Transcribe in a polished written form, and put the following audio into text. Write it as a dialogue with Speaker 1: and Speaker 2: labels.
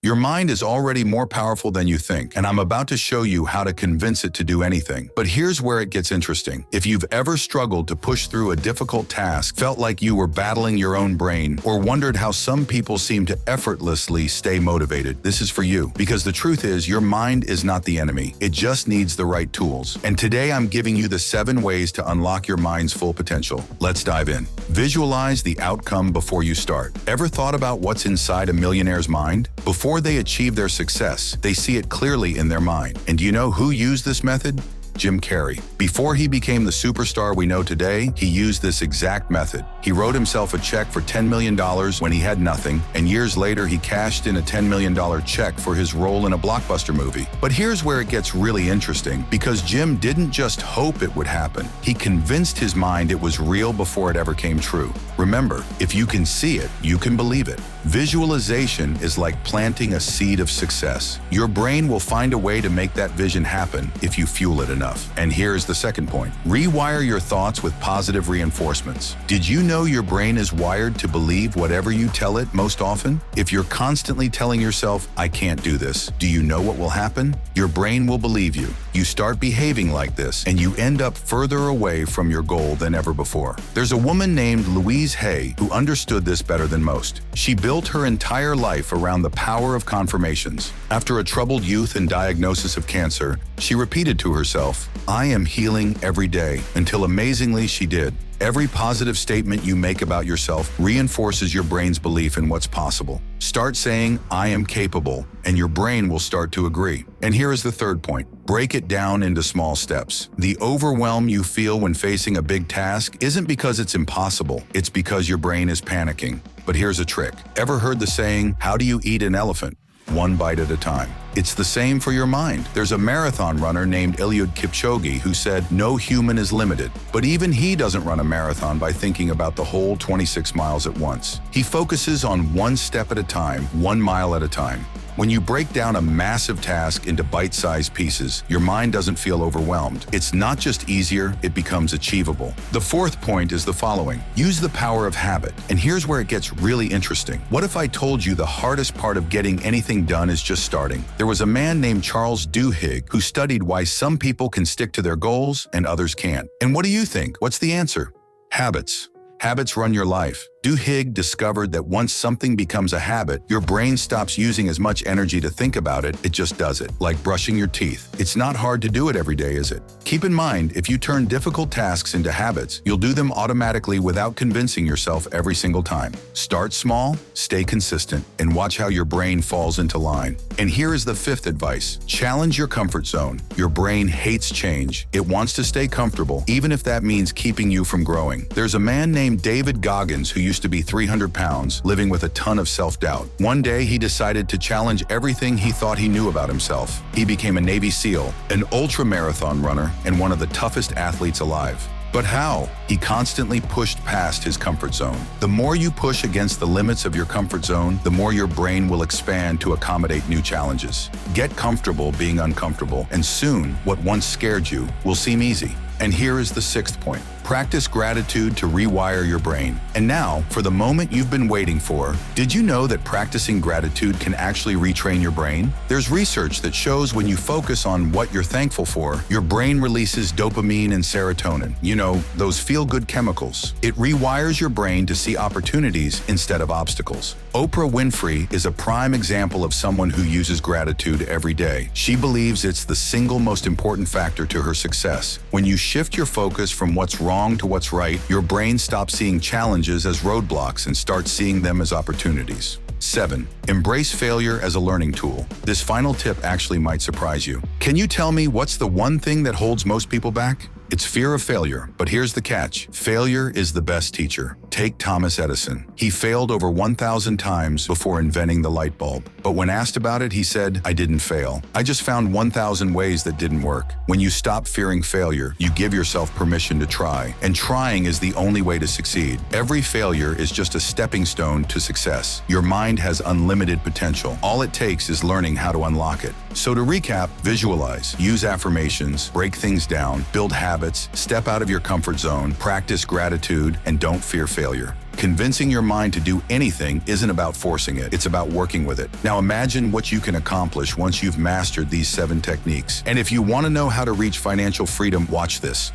Speaker 1: Your mind is already more powerful than you think, and I'm about to show you how to convince it to do anything. But here's where it gets interesting. If you've ever struggled to push through a difficult task, felt like you were battling your own brain, or wondered how some people seem to effortlessly stay motivated, this is for you. Because the truth is, your mind is not the enemy. It just needs the right tools. And today I'm giving you the 7 ways to unlock your mind's full potential. Let's dive in. Visualize the outcome before you start. Ever thought about what's inside a millionaire's mind? Before they achieve their success, they see it clearly in their mind. And do you know who used this method? Jim Carrey. Before he became the superstar we know today, he used this exact method. He wrote himself a check for $10 million when he had nothing, and years later he cashed in a $10 million check for his role in a blockbuster movie. But here's where it gets really interesting, because Jim didn't just hope it would happen. He convinced his mind it was real before it ever came true. Remember, if you can see it, you can believe it. Visualization is like planting a seed of success. Your brain will find a way to make that vision happen if you fuel it enough. And here's the second point. Rewire your thoughts with positive reinforcements. Did you know your brain is wired to believe whatever you tell it most often? If you're constantly telling yourself, "I can't do this," do you know what will happen? Your brain will believe you. You start behaving like this, and you end up further away from your goal than ever before. There's a woman named Louise Hay who understood this better than most. She built her entire life around the power of confirmations. After a troubled youth and diagnosis of cancer, she repeated to herself, "I am healing every day," until amazingly she did. Every positive statement you make about yourself reinforces your brain's belief in what's possible. Start saying, "I am capable," and your brain will start to agree. And here is the third point. Break it down into small steps. The overwhelm you feel when facing a big task isn't because it's impossible, it's because your brain is panicking. But here's a trick. Ever heard the saying, "How do you eat an elephant? One bite at a time"? It's the same for your mind. There's a marathon runner named Eliud Kipchoge who said, "No human is limited." But even he doesn't run a marathon by thinking about the whole 26 miles at once. He focuses on one step at a time, 1 mile at a time. When you break down a massive task into bite-sized pieces, your mind doesn't feel overwhelmed. It's not just easier, it becomes achievable. The fourth point is the following. Use the power of habit. And here's where it gets really interesting. What if I told you the hardest part of getting anything done is just starting? There was a man named Charles Duhigg who studied why some people can stick to their goals and others can't. And what do you think? What's the answer? Habits. Habits run your life. Duhigg discovered that once something becomes a habit, your brain stops using as much energy to think about it, it just does it, like brushing your teeth. It's not hard to do it every day, is it? Keep in mind, if you turn difficult tasks into habits, you'll do them automatically without convincing yourself every single time. Start small, stay consistent, and watch how your brain falls into line. And here is the fifth advice. Challenge your comfort zone. Your brain hates change. It wants to stay comfortable, even if that means keeping you from growing. There's a man named David Goggins who used to be 300 pounds, living with a ton of self-doubt. One day, he decided to challenge everything he thought he knew about himself. He became a Navy SEAL, an ultra-marathon runner, and one of the toughest athletes alive. But how? He constantly pushed past his comfort zone. The more you push against the limits of your comfort zone, the more your brain will expand to accommodate new challenges. Get comfortable being uncomfortable, and soon, what once scared you will seem easy. And here is the sixth point. Practice gratitude to rewire your brain. And now, for the moment you've been waiting for, did you know that practicing gratitude can actually retrain your brain? There's research that shows when you focus on what you're thankful for, your brain releases dopamine and serotonin. You know, those feel-good chemicals. It rewires your brain to see opportunities instead of obstacles. Oprah Winfrey is a prime example of someone who uses gratitude every day. She believes it's the single most important factor to her success. When you shift your focus from what's wrong to what's right, your brain stops seeing challenges as roadblocks and starts seeing them as opportunities. 7. Embrace failure as a learning tool. This final tip actually might surprise you. Can you tell me what's the one thing that holds most people back? It's fear of failure, but here's the catch. Failure is the best teacher. Take Thomas Edison. He failed over 1,000 times before inventing the light bulb. But when asked about it, he said, "I didn't fail. I just found 1,000 ways that didn't work." When you stop fearing failure, you give yourself permission to try. And trying is the only way to succeed. Every failure is just a stepping stone to success. Your mind has unlimited potential. All it takes is learning how to unlock it. So to recap, visualize, use affirmations, break things down, build habits, step out of your comfort zone, practice gratitude, and don't fear failure. Convincing your mind to do anything isn't about forcing it, it's about working with it. Now imagine what you can accomplish once you've mastered these 7 techniques. And if you want to know how to reach financial freedom, watch this.